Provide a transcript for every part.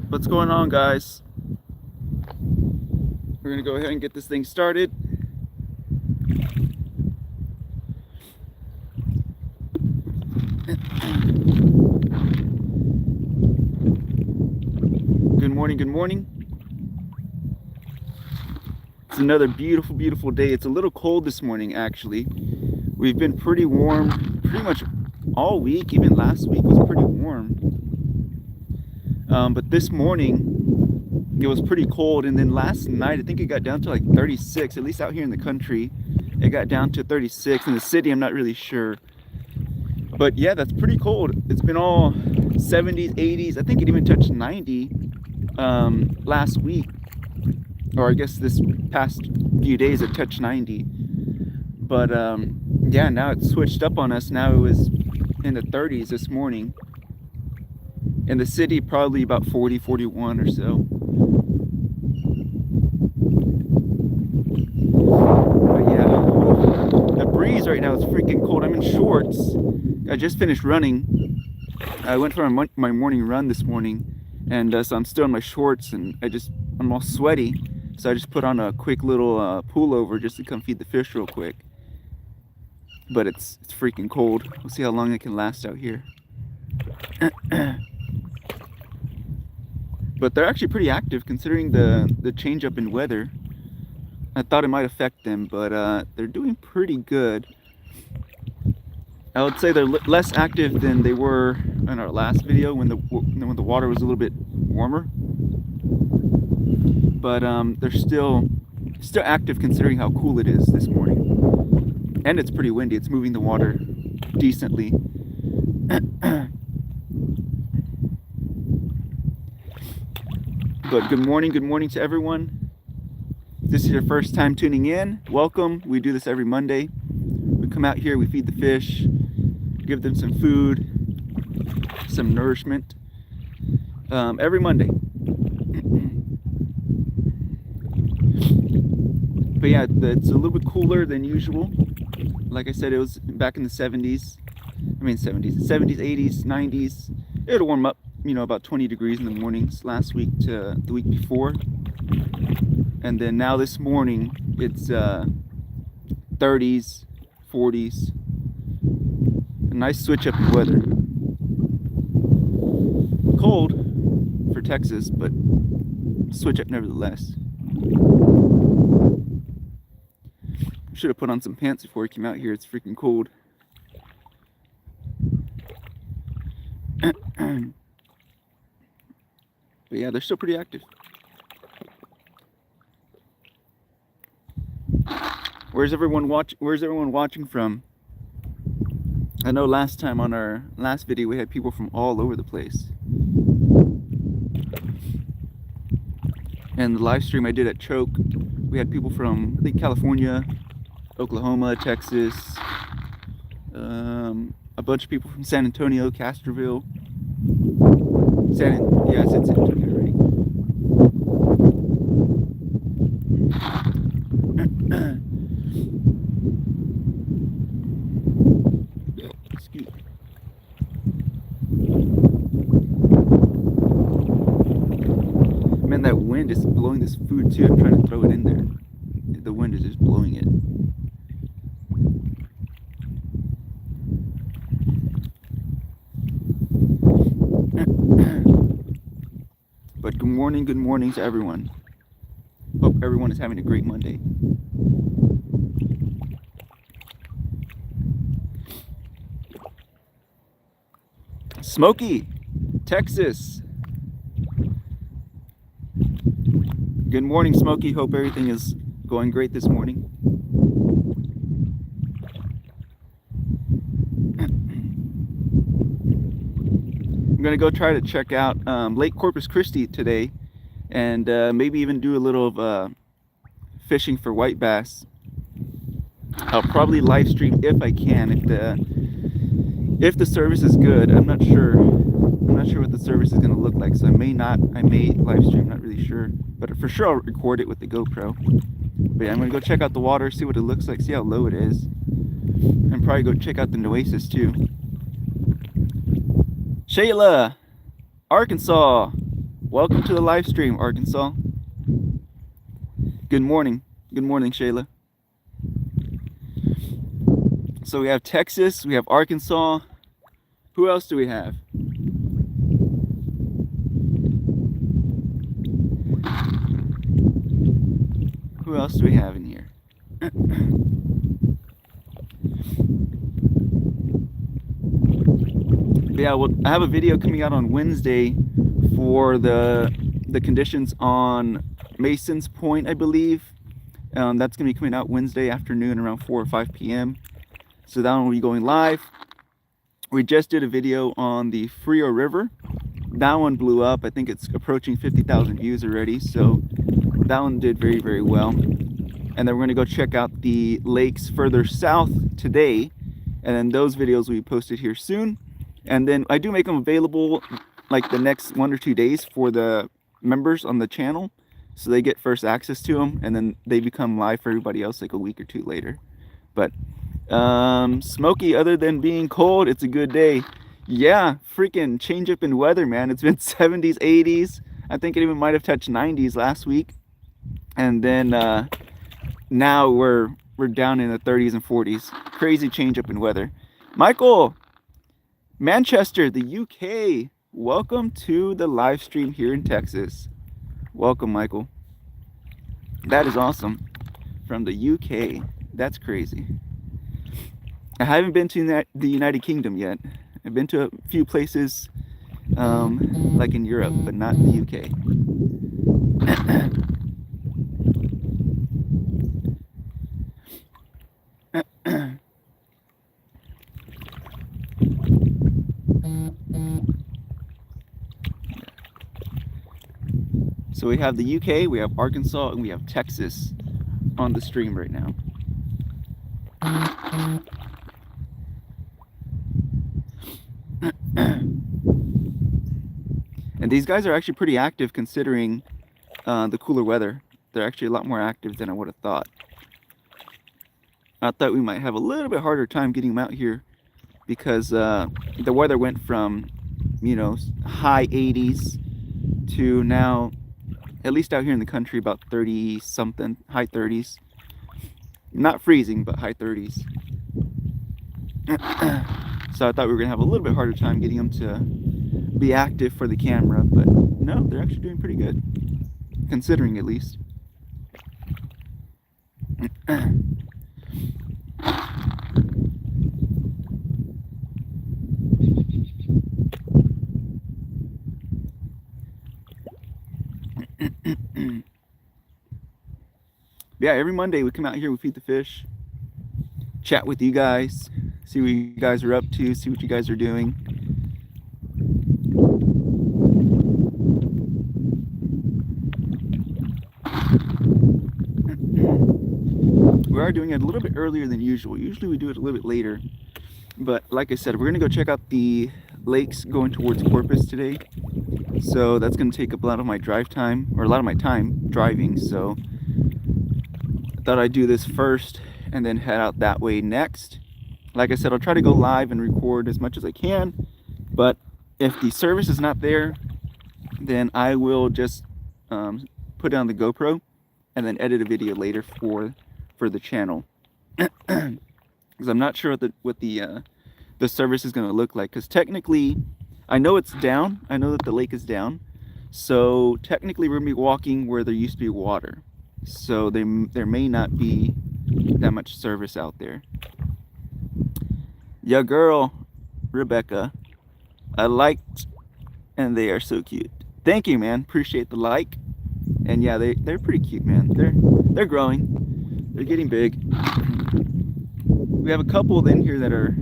What's going on, guys? We're gonna go ahead and get this thing started. Good morning, good morning. It's another beautiful, beautiful day. It's a little cold this morning, actually. We've been pretty warm pretty much all week. Even last week was pretty warm. But this morning, it was pretty cold. And then last night, I think it got down to like 36, at least out here in the country. It got down to 36. In the city, I'm not really sure. But yeah, that's pretty cold. It's been all 70s, 80s. I think it even touched 90 last week. Or I guess this past few days it touched 90. But yeah, now it's switched up on us. Now it was in the 30s this morning. In the city, probably about 40, 41 or so. But yeah, the breeze right now is freaking cold. I'm in shorts. I just finished running. I went for my morning run this morning, and so I'm still in my shorts, and I'm all sweaty. So I just put on a quick little pullover just to come feed the fish real quick. But it's freaking cold. We'll see how long it can last out here. But they're actually pretty active considering the change up in weather. I thought it might affect them, but they're doing pretty good. I would say they're less active than they were in our last video when the water was a little bit warmer. But they're still active considering how cool it is this morning. And it's pretty windy. It's moving the water decently. But good morning to everyone. If this is your first time tuning in, welcome. We do this every Monday. We come out here, we feed the fish, give them some food, some nourishment, every Monday. But yeah, it's a little bit cooler than usual. Like I said, it was back in the 70s. I mean 70s, 80s, 90s. It'll warm up, about 20 degrees in the mornings last week to the week before. And then now this morning, it's 30s, 40s. A nice switch up in weather. Cold for Texas, but switch up nevertheless. Should have put on some pants before I came out here. It's freaking cold. But yeah, they're still pretty active. Where's everyone watching from? I know last time on our last video we had people from all over the place. And the live stream I did at Choke, we had people from, I think, California, Oklahoma, Texas, a bunch of people from San Antonio, Castroville. Yeah, I said San Antonio already. Excuse me. Man, that wind is blowing this food too. I'm trying to throw it in there. The wind is just blowing it. But good morning to everyone. Hope everyone is having a great Monday. Smoky, Texas. Good morning, Smoky. Hope everything is going great this morning. I'm gonna go try to check out Lake Corpus Christi today, and maybe even do a little fishing for white bass. I'll probably live stream if I can, if the service is good. I'm not sure I'm not sure what the service is going to look like, so I may live stream, not really sure. But for sure I'll record it with the GoPro. But yeah, I'm going to go check out the water, see what it looks like, see how low it is. And probably go check out the Oasis too. Shayla, Arkansas. Welcome to the live stream, Arkansas. Good morning. Good morning, Shayla. So we have Texas, we have Arkansas. Who else do we have? Who else do we have in here? Yeah, well, I have a video coming out on Wednesday for the conditions on Mason's Point, I believe. That's going to be coming out Wednesday afternoon around 4 or 5 p.m. So that one will be going live. We just did a video on the Frio River. That one blew up. I think it's approaching 50,000 views already. So that one did very, very well. And then we're going to go check out the lakes further south today. And then those videos will be posted here soon. And then I do make them available like the next 1 or 2 days for the members on the channel. So they get first access to them, and then they become live for everybody else like a week or 2 later. But Smokey, other than being cold, it's a good day. Yeah, freaking change up in weather, man. It's been 70s, 80s. I think it even might have touched 90s last week. And then now we're down in the 30s and 40s. Crazy change up in weather. Michael, Manchester, the UK. Welcome to the live stream here in Texas. Welcome, Michael. That is awesome. From the UK. That's crazy. I haven't been to the United Kingdom yet. I've been to a few places like in Europe, but not in the UK. So we have the UK, we have Arkansas, and we have Texas on the stream right now. And these guys are actually pretty active considering the cooler weather. They're actually a lot more active than I would have thought. I thought we might have a little bit harder time getting them out here because the weather went from, you know, high 80s to now, at least out here in the country, about 30 something, high 30s. Not freezing, but high 30s. So I thought we were gonna have a little bit harder time getting them to be active for the camera, but no, they're actually doing pretty good, considering at least. Yeah, every Monday we come out here, we feed the fish, chat with you guys, see what you guys are up to, see what you guys are doing. We are doing it a little bit earlier than usual. Usually we do it a little bit later. But like I said, we're going to go check out the lakes going towards Corpus today. So that's going to take up a lot of my drive time, or a lot of my time driving. So I thought I'd do this first and then head out that way next. Like I said, I'll try to go live and record as much as I can. But if the service is not there, then I will just put it on the GoPro and then edit a video later for the channel. Because I'm not sure what the service is going to look like. Because technically, I know it's down. I know that the lake is down. So technically, we're going to be walking where there used to be water. So there may not be that much service out there. Yeah, girl, Rebecca, I liked, and they are so cute. Thank you, man. Appreciate the like. And yeah, they're pretty cute, man. They're growing. They're getting big. We have a couple in here that are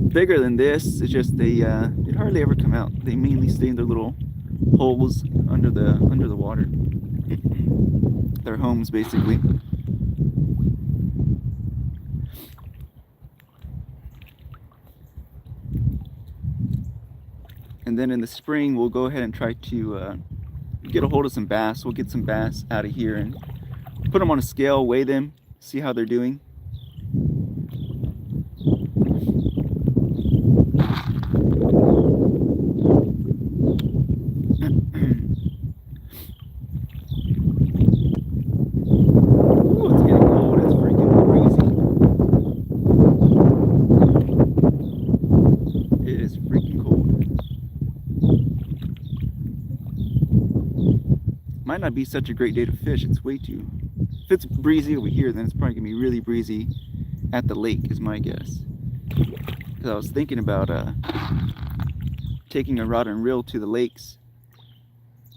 bigger than this. It's just they hardly ever come out. They mainly stay in their little holes under the water. Their homes, basically. And then in the spring, we'll go ahead and try to get a hold of some bass. We'll get some bass out of here and put them on a scale, weigh them, see how they're doing. Ooh, it's getting cold. It's freaking breezy. It is freaking cold. Might not be such a great day to fish. It's way too... If it's breezy over here, then it's probably going to be really breezy at the lake, is my guess. Because I was thinking about taking a rod and reel to the lakes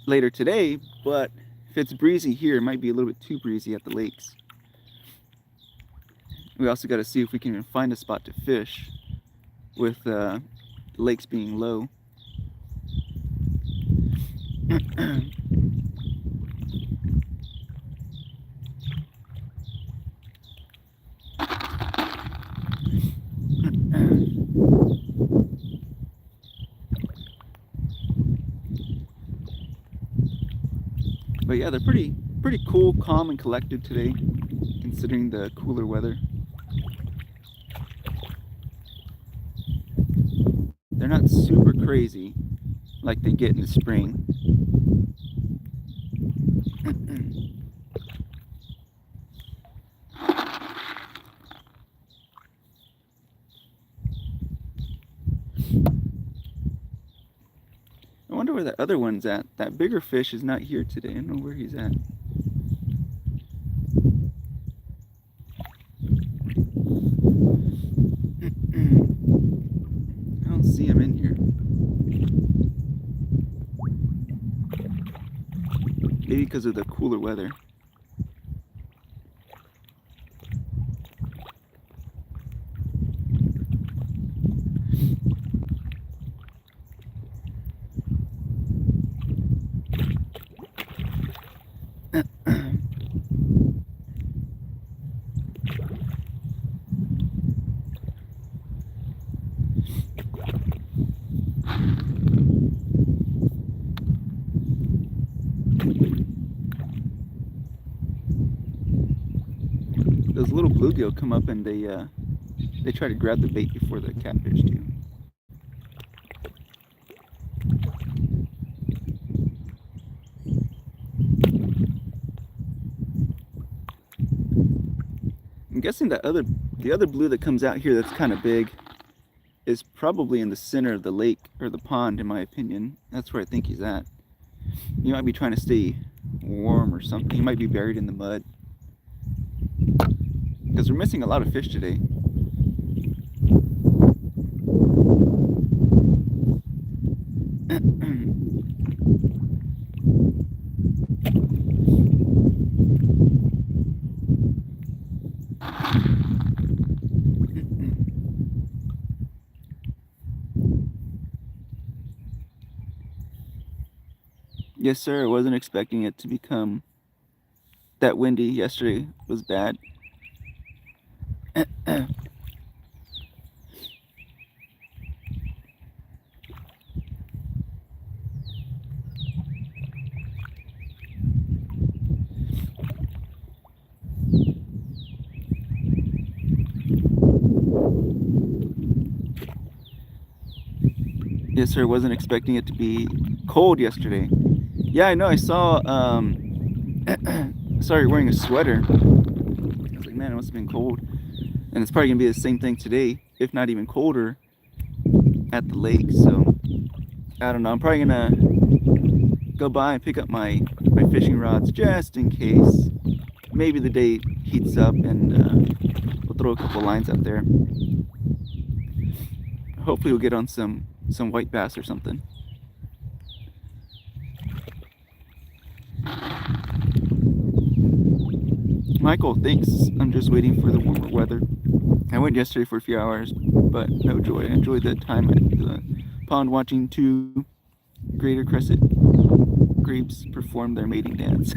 later today, but if it's breezy here, it might be a little bit too breezy at the lakes. We also got to see if we can even find a spot to fish with the lakes being low. But yeah, they're pretty cool, calm, and collected today, considering the cooler weather. They're not super crazy like they get in the spring. I wonder where that other one's at. That bigger fish is not here today. I don't know where he's at. I don't see him in here. Maybe because of the cooler weather. Those little bluegill come up and they try to grab the bait before the catfish do. I'm guessing the other blue that comes out here that's kind of big is probably in the center of the lake or the pond, in my opinion. That's where I think he's at. He might be trying to stay warm or something. He might be buried in the mud. Because we're missing a lot of fish today. Yes, sir. I wasn't expecting it to become that windy. Yesterday was bad. Yes, sir. I wasn't expecting it to be cold yesterday. Yeah, I know. I saw I saw you wearing a sweater. I was like, man, it must have been cold. And it's probably gonna be the same thing today, if not even colder, at the lake. So I don't know. I'm probably gonna go by and pick up my fishing rods just in case. Maybe the day heats up and we'll throw a couple lines out there. Hopefully we'll get on some white bass or something. Michael, thanks. I'm just waiting for the warmer weather. I went yesterday for a few hours, but no joy. I enjoyed the time at the pond watching two greater crescent grapes perform their mating dance.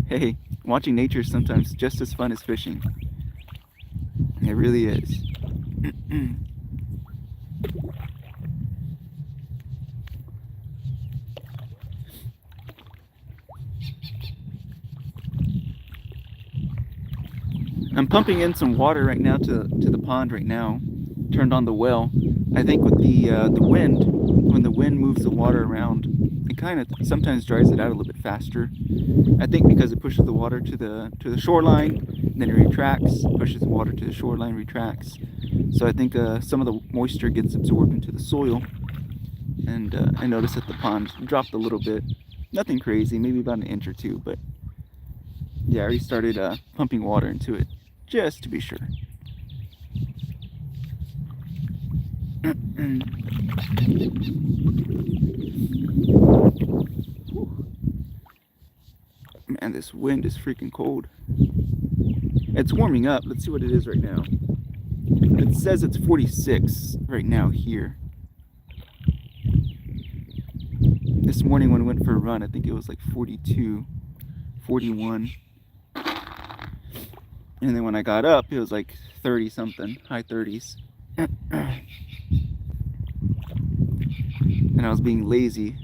Hey, watching nature is sometimes just as fun as fishing. It really is. I'm pumping in some water right now to the pond right now. Turned on the well. I think with the wind, when the wind moves the water around, it kind of sometimes dries it out a little bit faster. I think because it pushes the water to the shoreline, and then it retracts, pushes the water to the shoreline, retracts. So I think some of the moisture gets absorbed into the soil. And I noticed that the pond dropped a little bit. Nothing crazy, maybe about an inch or two, but yeah, I already started pumping water into it, just to be sure. Man, this wind is freaking cold. It's warming up. Let's see what it is right now. It says it's 46 right now here. This morning when I went for a run, I think it was like 42, 41. And then when I got up, it was like 30 something, high 30s. And I was being lazy.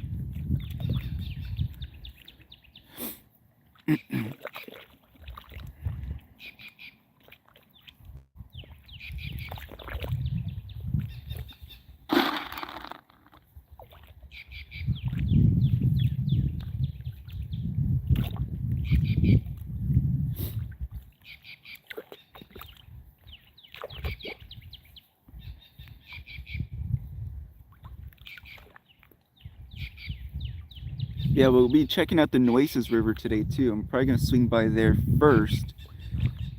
Yeah, we'll be checking out the Nueces River today too. I'm probably gonna swing by there first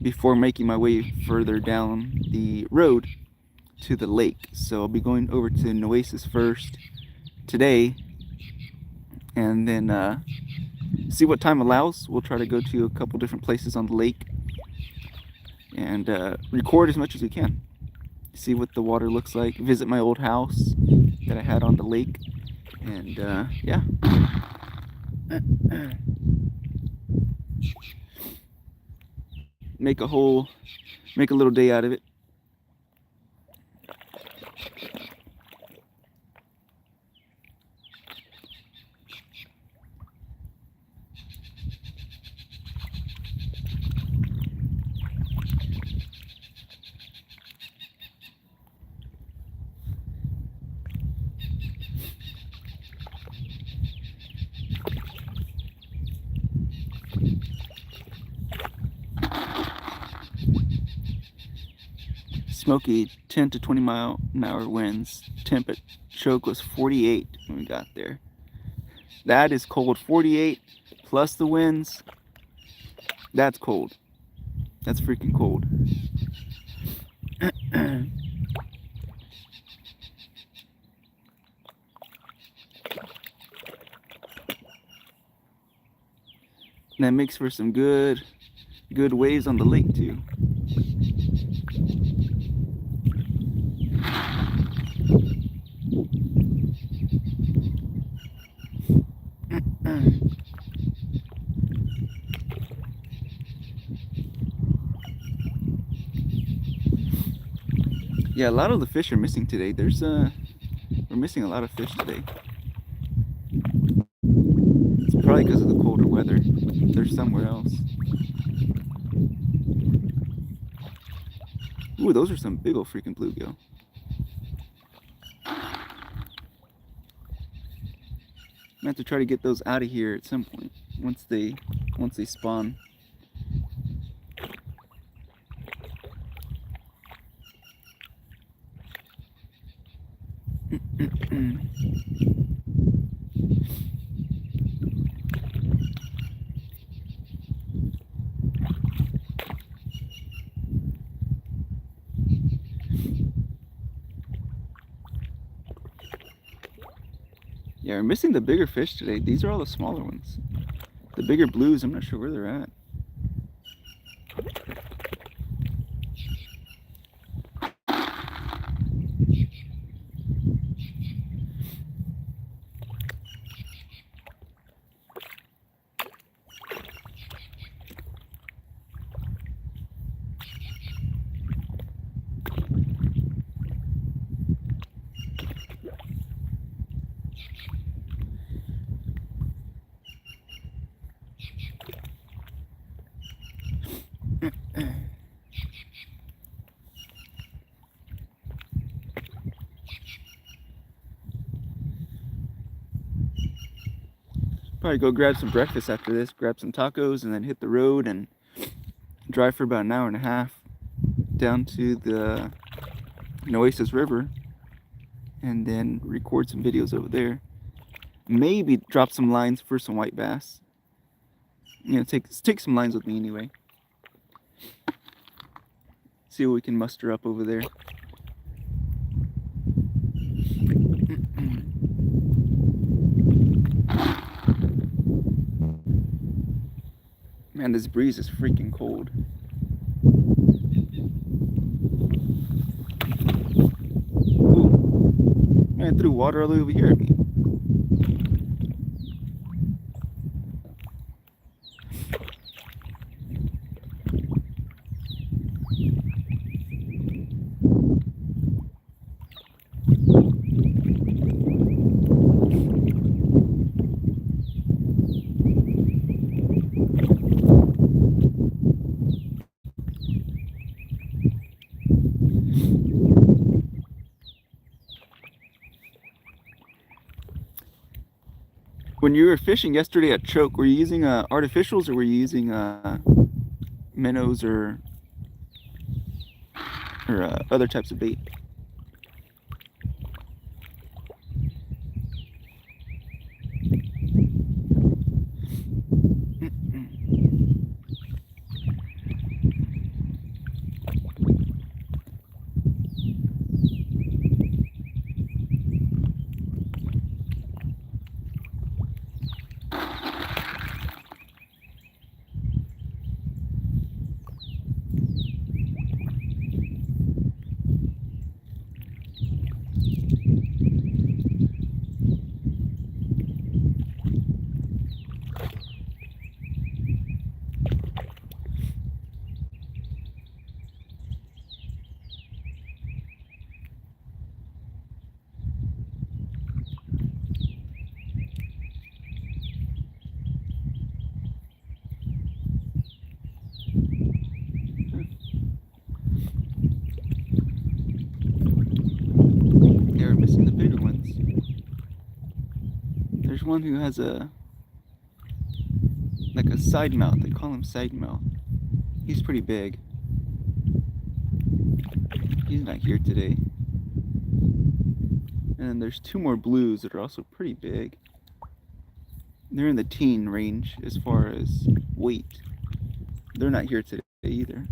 before making my way further down the road to the lake. So I'll be going over to Nueces first today, and then see what time allows. We'll try to go to a couple different places on the lake and record as much as we can. See what the water looks like, visit my old house that I had on the lake, and yeah. Make a little day out of it. Smoky 10 to 20 mile an hour winds. Temp at choke was 48 when we got there. That is cold. 48 plus the winds. That's cold. That's freaking cold. And that makes for some good waves on the lake too. Yeah, a lot of the fish are missing today. We're missing a lot of fish today. It's probably because of the colder weather. They're somewhere else. Ooh, those are some big old freaking bluegill. I have to try to get those out of here at some point once they spawn. Yeah, we're missing the bigger fish today. These are all the smaller ones. The bigger blues, I'm not sure where they're at. Probably go grab some breakfast after this, grab some tacos, and then hit the road and drive for about an hour and a half down to the Nueces River and then record some videos over there. Maybe drop some lines for some white bass. You know, take some lines with me anyway. See what we can muster up over there. Man, this breeze is freaking cold. Ooh. Man, it threw water all the way over here at me. When you were fishing yesterday at Choke, were you using artificials or were you using minnows or other types of bait? They're missing the bigger ones. There's one who has like a side mouth. They call him side mouth. He's pretty big. He's not here today. And then there's two more blues that are also pretty big. They're in the teen range as far as weight. They're not here today either.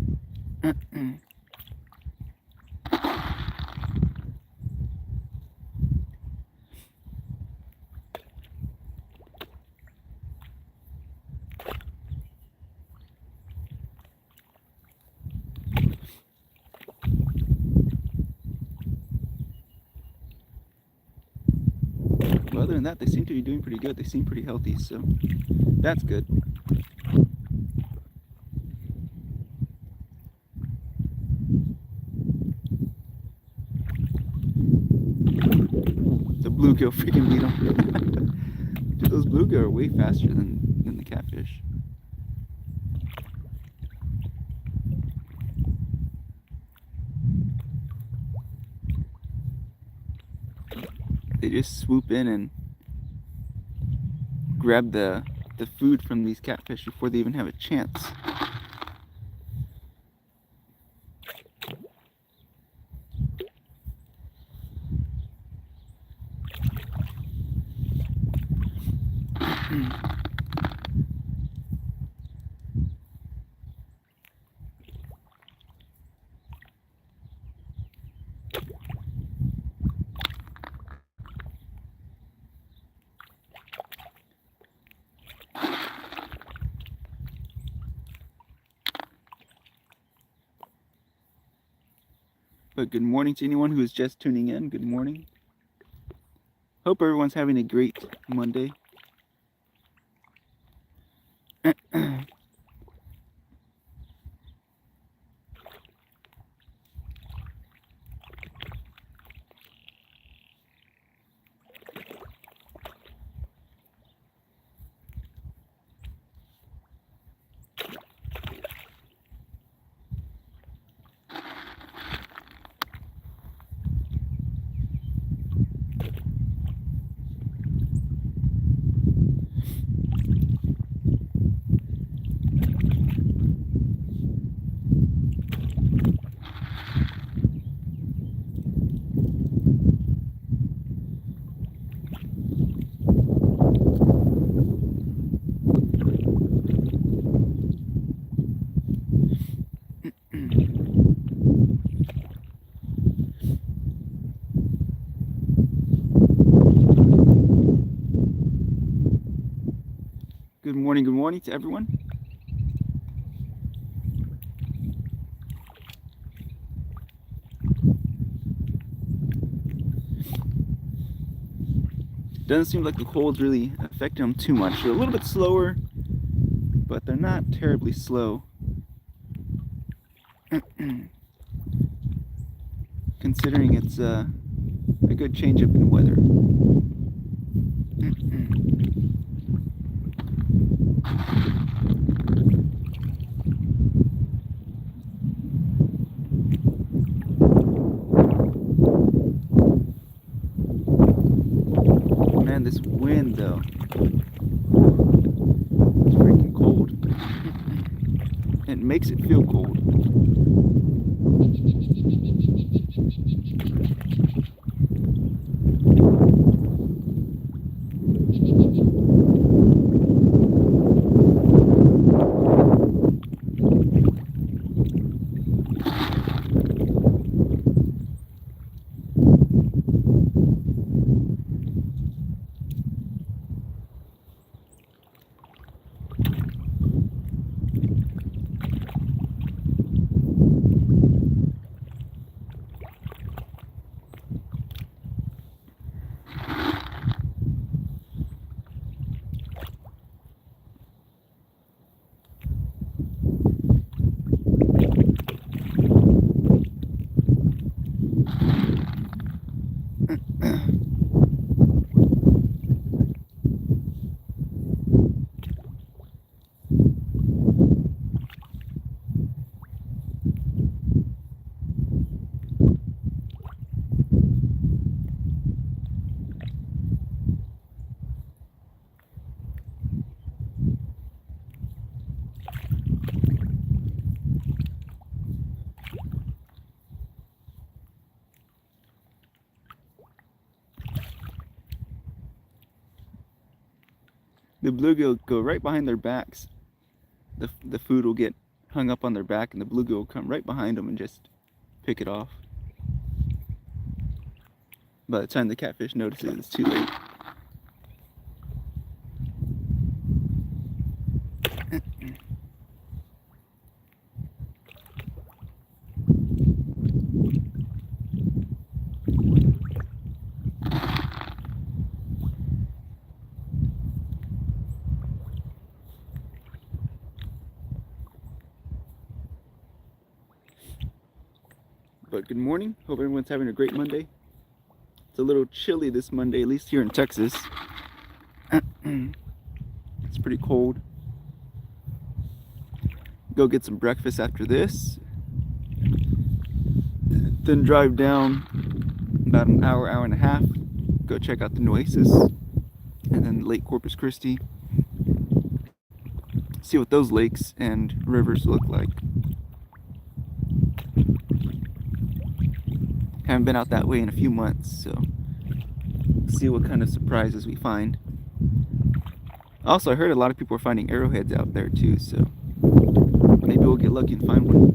But other than that, they seem to be doing pretty good. They seem pretty healthy, so that's good. The bluegill freaking beat them. Dude, those bluegill are way faster than the catfish. They just swoop in and grab the food from these catfish before they even have a chance. But good morning to anyone who is just tuning in. Good morning. Hope everyone's having a great Monday. Good morning to everyone. Doesn't seem like the cold's really affecting them too much. They're a little bit slower, but they're not terribly slow. Considering it's a good change up in weather. Man, this wind though. It's freaking cold. It makes it feel cold. The bluegill go right behind their backs. The food will get hung up on their back, and the bluegill will come right behind them and just pick it off. By the time the catfish notices, it's too late. But good morning. Hope everyone's having a great Monday. It's a little chilly this Monday, at least here in Texas. It's pretty cold. Go get some breakfast after this. Then drive down about an hour and a half. Go check out the Nueces and then Lake Corpus Christi. See what those lakes and rivers look like. Haven't been out that way in a few months, so see what kind of surprises we find. Also, I heard a lot of people are finding arrowheads out there too, so maybe we'll get lucky and find one.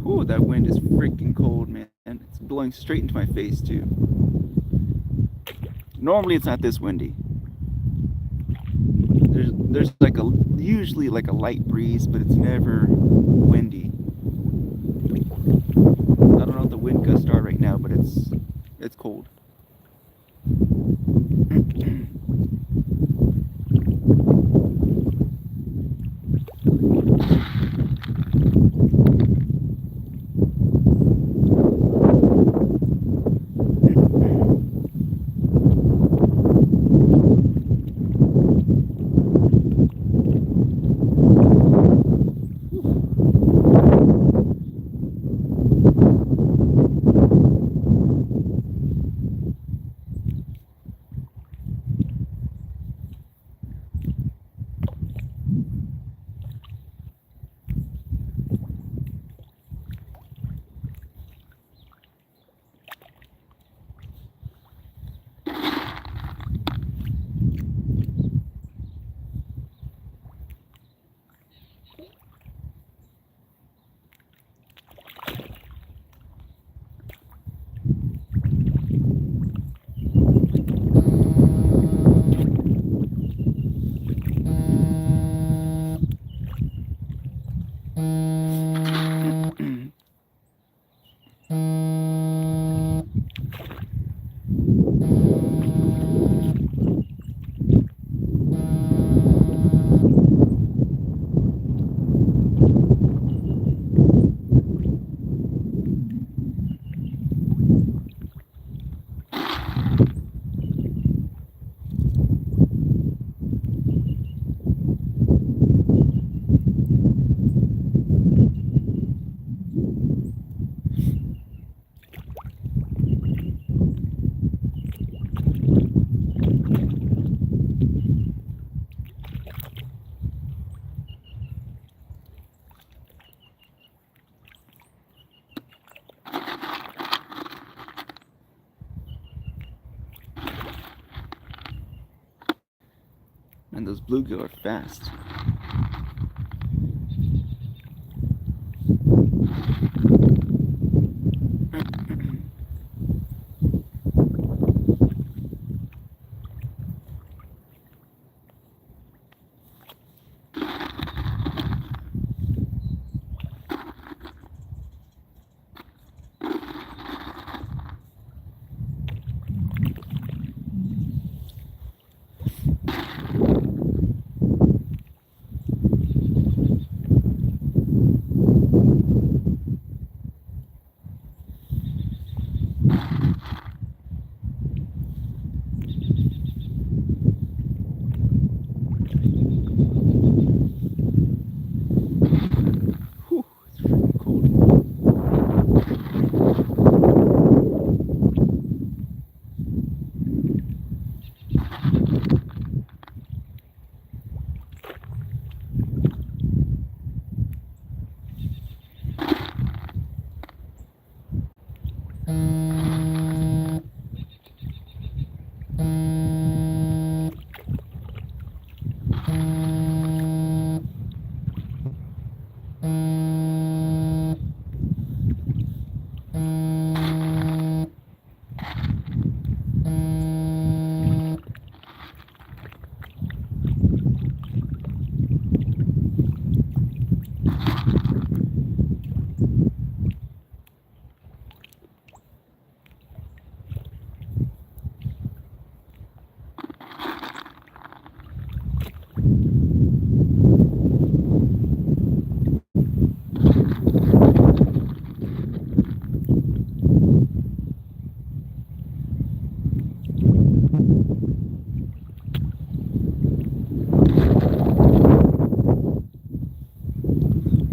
Ooh, that wind is freaking cold, man. It's blowing straight into my face too. Normally it's not this windy. There's like usually like a light breeze, but it's never windy. I don't know what the wind gusts are right now, but it's cold. And those bluegill are fast. Whew, it's freaking cold.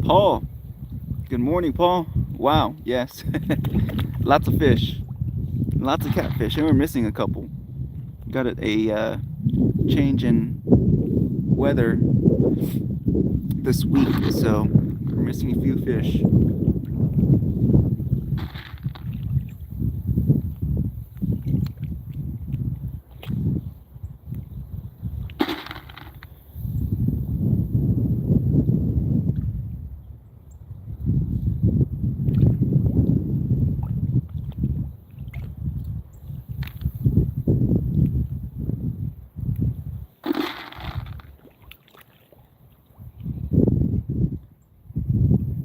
Paul, good morning, Paul. Wow, yes. Lots of fish, lots of catfish, and we're missing a couple. Got a change in weather this week, so we're missing a few fish.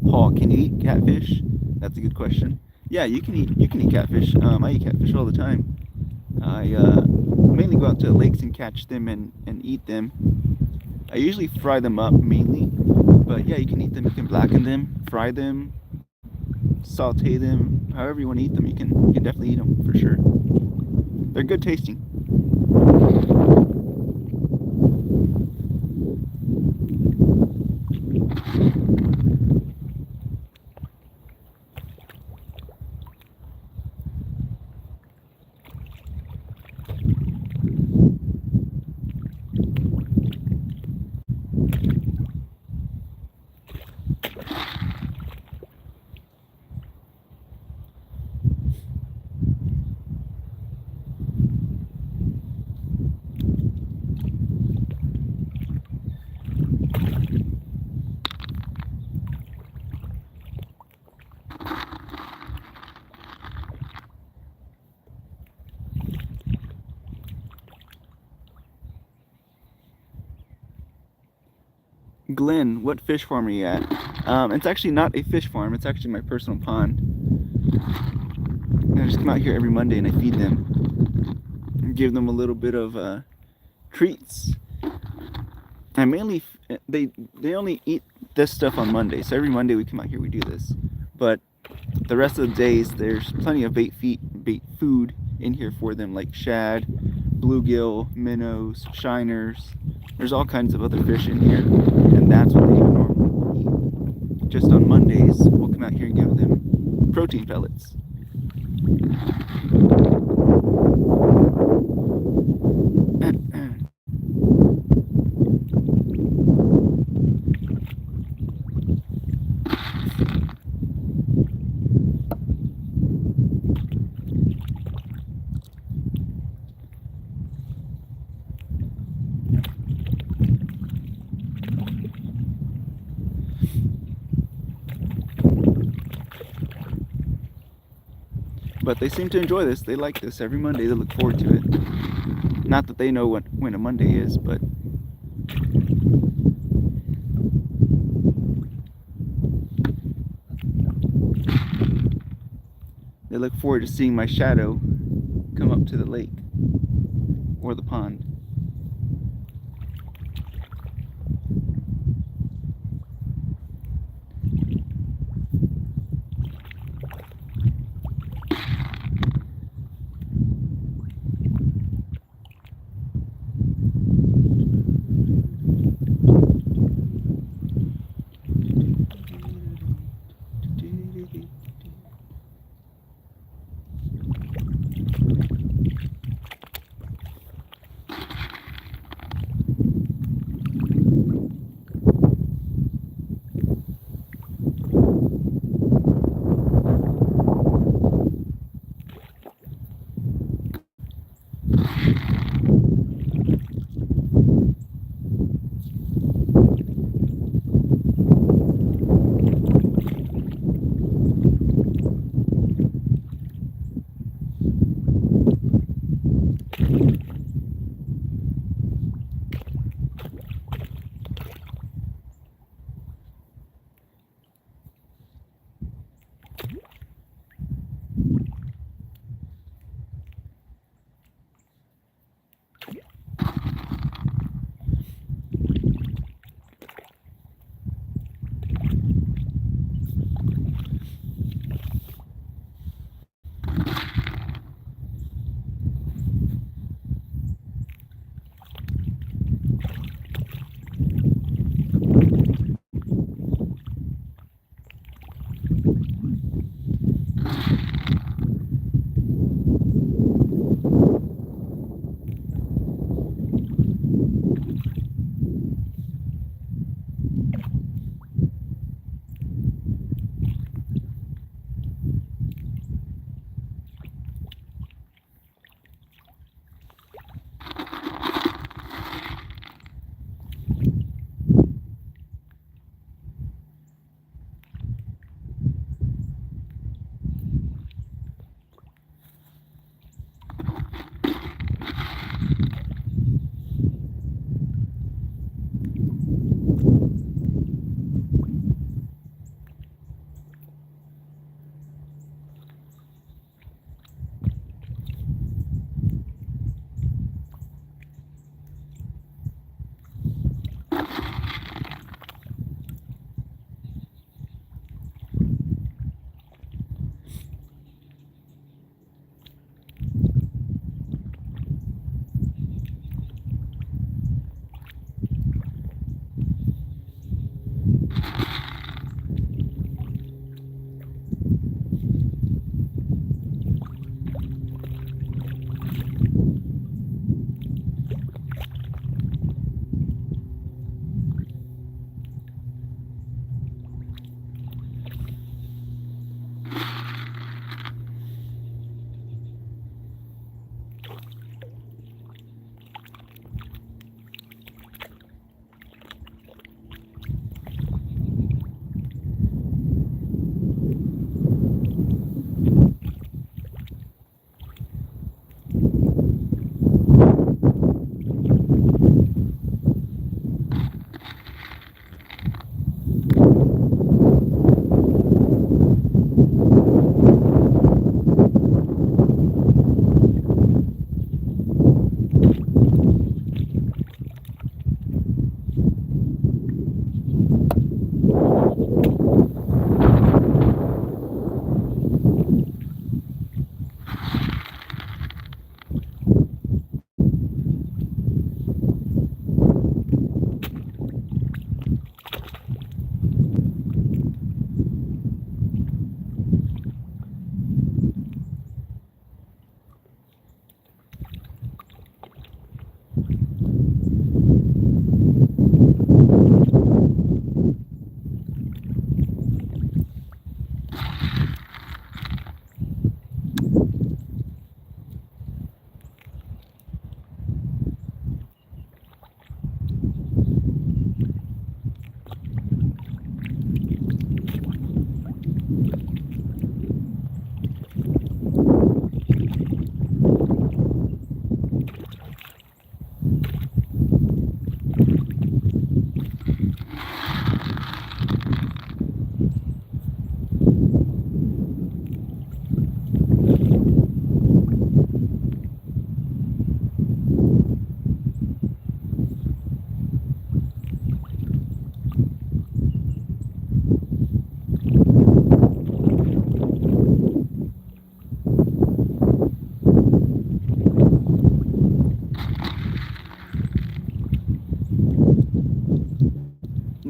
Paul, can you eat catfish? That's a good question. Yeah, you can eat catfish. I eat catfish all the time. I mainly go out to lakes and catch them and eat them. I usually fry them up mainly, but yeah, you can eat them. You can blacken them, fry them, saute them, however you want to eat them. You can definitely eat them for sure. They're good tasting. Glenn, what fish farm are you at? It's actually not a fish farm. It's actually my personal pond. I just come out here every Monday and I feed them and give them a little bit of treats. I mainly they only eat this stuff on Monday. So every Monday we come out here, we do this. But the rest of the days, there's plenty of bait food in here for them, like shad, bluegill, minnows, shiners. There's all kinds of other fish in here, and that's what they normally eat. Just on Mondays, we'll come out here and give them protein pellets. But they seem to enjoy this. They like this. Every Monday they look forward to it. Not that they know when a Monday is, but they look forward to seeing my shadow come up to the lake or the pond.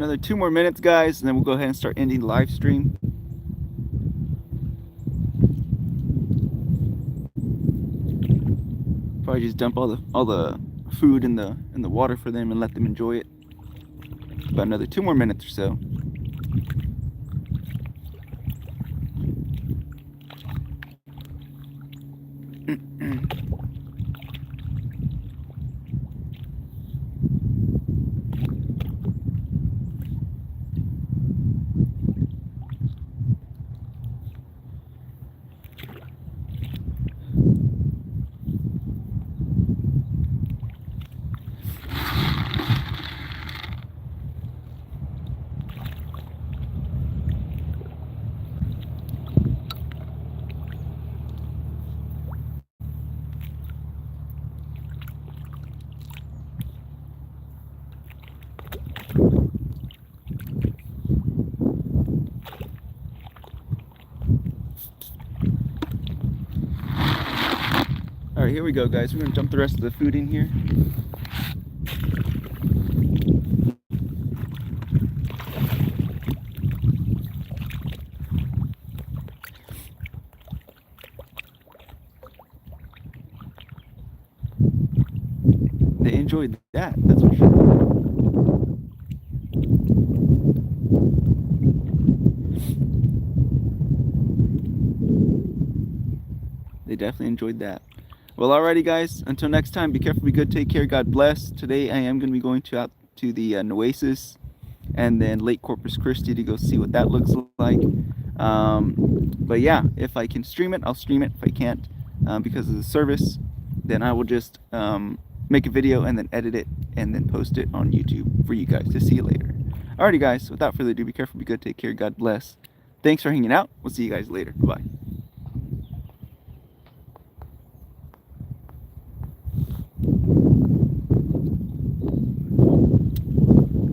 Another 2 more minutes, guys, and then we'll go ahead and start ending the live stream. Probably just dump all the food in the water for them and let them enjoy it. About another 2 more minutes or so. All right, here we go, guys. We're gonna dump the rest of the food in here. They enjoyed that, that's for sure. They definitely enjoyed that. Well, alrighty, guys. Until next time, be careful, be good, take care, God bless. Today I am going to be going out to the Nueces and then Lake Corpus Christi to go see what that looks like. But yeah, if I can stream it, I'll stream it. If I can't, because of the service, then I will just make a video and then edit it and then post it on YouTube for you guys to see later. Alrighty, guys. Without further ado, be careful, be good, take care, God bless. Thanks for hanging out. We'll see you guys later. Bye.